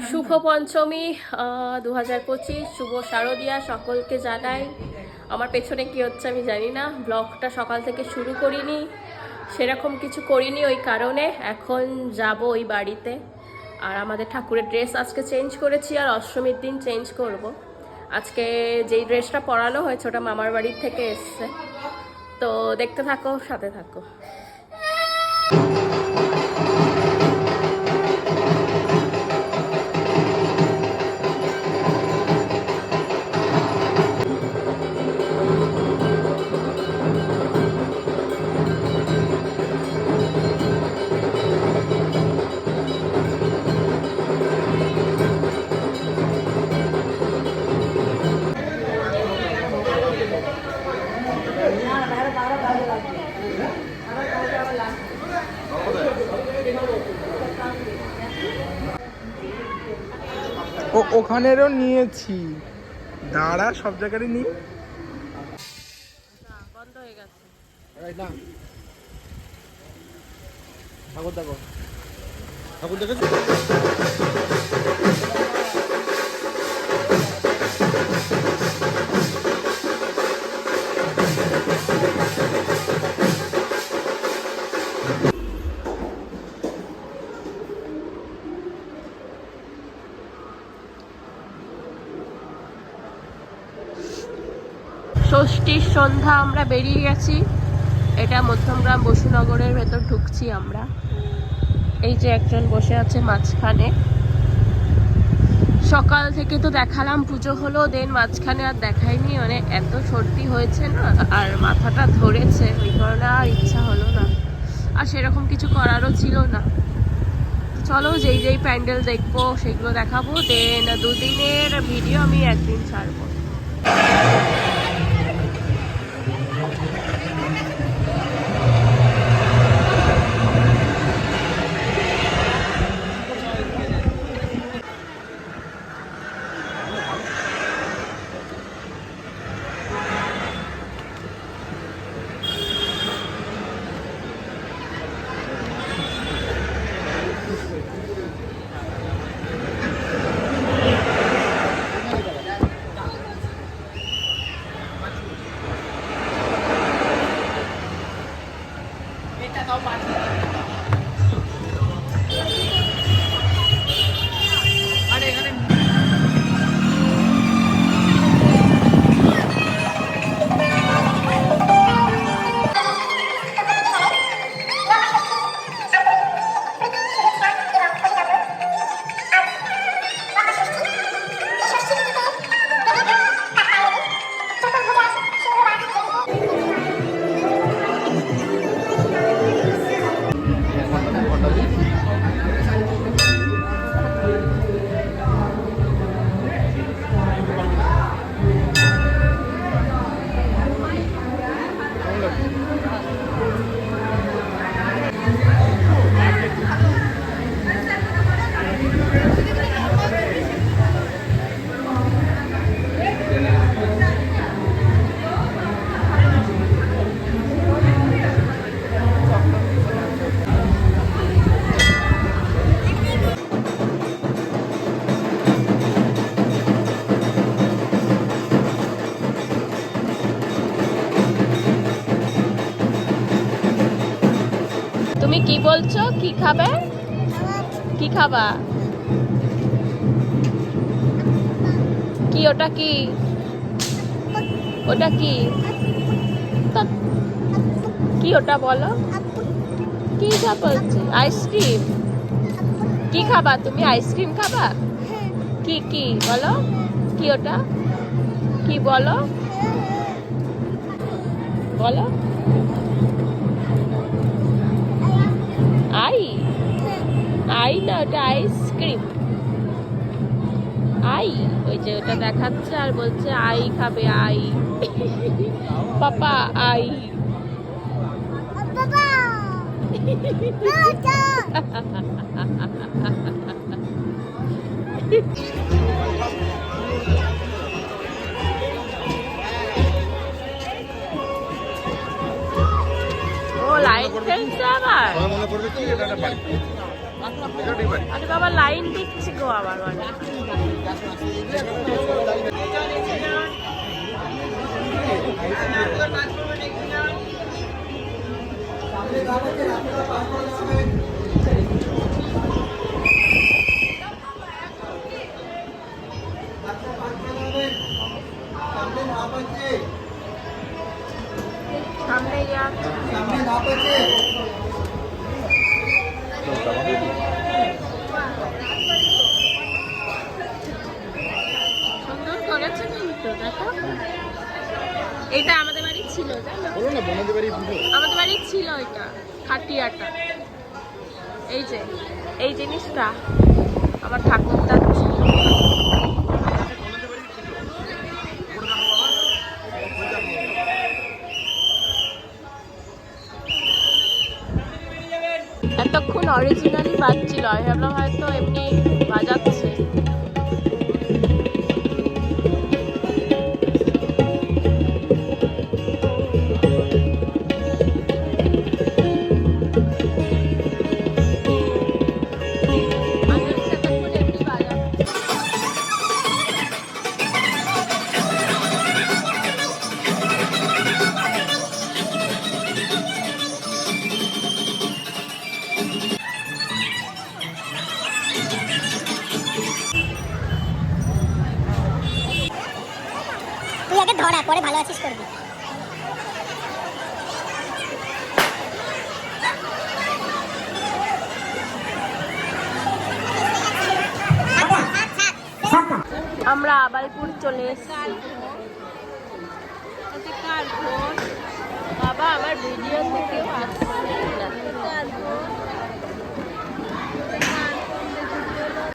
শুভ পঞ্চমী 2025, শুভ শারদিয়া সকলকে জানাই। আমার পেছনে কি হচ্ছে আমি জানি না, ব্লগটা সকাল থেকে শুরু করিনি, সেরকম কিছু করিনি, ওই কারণে এখন যাব ওই বাড়িতে। আর আমাদের ঠাকুরের ড্রেস আজকে চেঞ্জ করেছি, আর অষ্টমীর দিন চেঞ্জ করব। আজকে যেই ড্রেসটা পরানো হয়েছে ওটা মামার বাড়ির থেকে এসছে, তো দেখতে থাকো, সাথে থাকো। ওখানেরও নিয়েছি, দাঁড়া সব জায়গারই নি। বন্ধ হয়ে গেছে। ঠাকুর দেখো, ঠাকুর দেখেছো? ষষ্ঠীর সন্ধ্যা আমরা বেরিয়ে গেছি। এটা মধ্যমগ্রাম বসুনগরের ভেতর ঢুকছি আমরা। এই যে একজন বসে আছে মাঝখানে। সকাল থেকে তো দেখালাম, পুজো হলো, দেন মাঝখানে আর দেখাইনি, মানে এত সর্দি হয়েছে না আর মাথাটা ধরেছে, ওই কারণে আর ইচ্ছা হলো না, আর সেরকম কিছু করারও ছিল না। চলো যেই যেই প্যান্ডেল দেখবো সেগুলো দেখাবো, দেন দুদিনের ভিডিও আমি একদিন ছাড়বো। তুমি কি বলছো? কি খাবে? কি খাবা? কি ওটা? কি ওটা? কি কি ওটা বলো? কি যা বলছি? আইসক্রিম? কি খাবা তুমি? আইসক্রিম খাবা? কি কি বলো? কি ওটা? কি বলো? বলো। আই? আই না, ওটা আইসক্রিম। আই, ওই যে ওটা দেখাচ্ছে আর বলছে আই খাবে, আই। পাপা আই। ও লাইট ফেলছে আবার। মনে করবে কি এটা একটা বাড়ি। আরে বাবা লাইন দিচ্ছি গো আবার মানে সামনে যাচ্ছে সুন্দর করেছে কিন্তু দেখো এটা আমাদের বাড়ি ছিল জানো আমাদের বাড়ি ছিল এটা খাটিয়াটা এই জিনিসটা আমার ঠাকুরটা ছিল এতক্ষণ অরিজিনালি বাজছিল আমি ভাবলাম হয়তো এমনি বাজাচ্ছে তুই আগে ধরা পরে ভালো আছিস করবি আমরা আবালপুর চলে এসেছি বাবা আমার ভিডিও থেকেও আসছে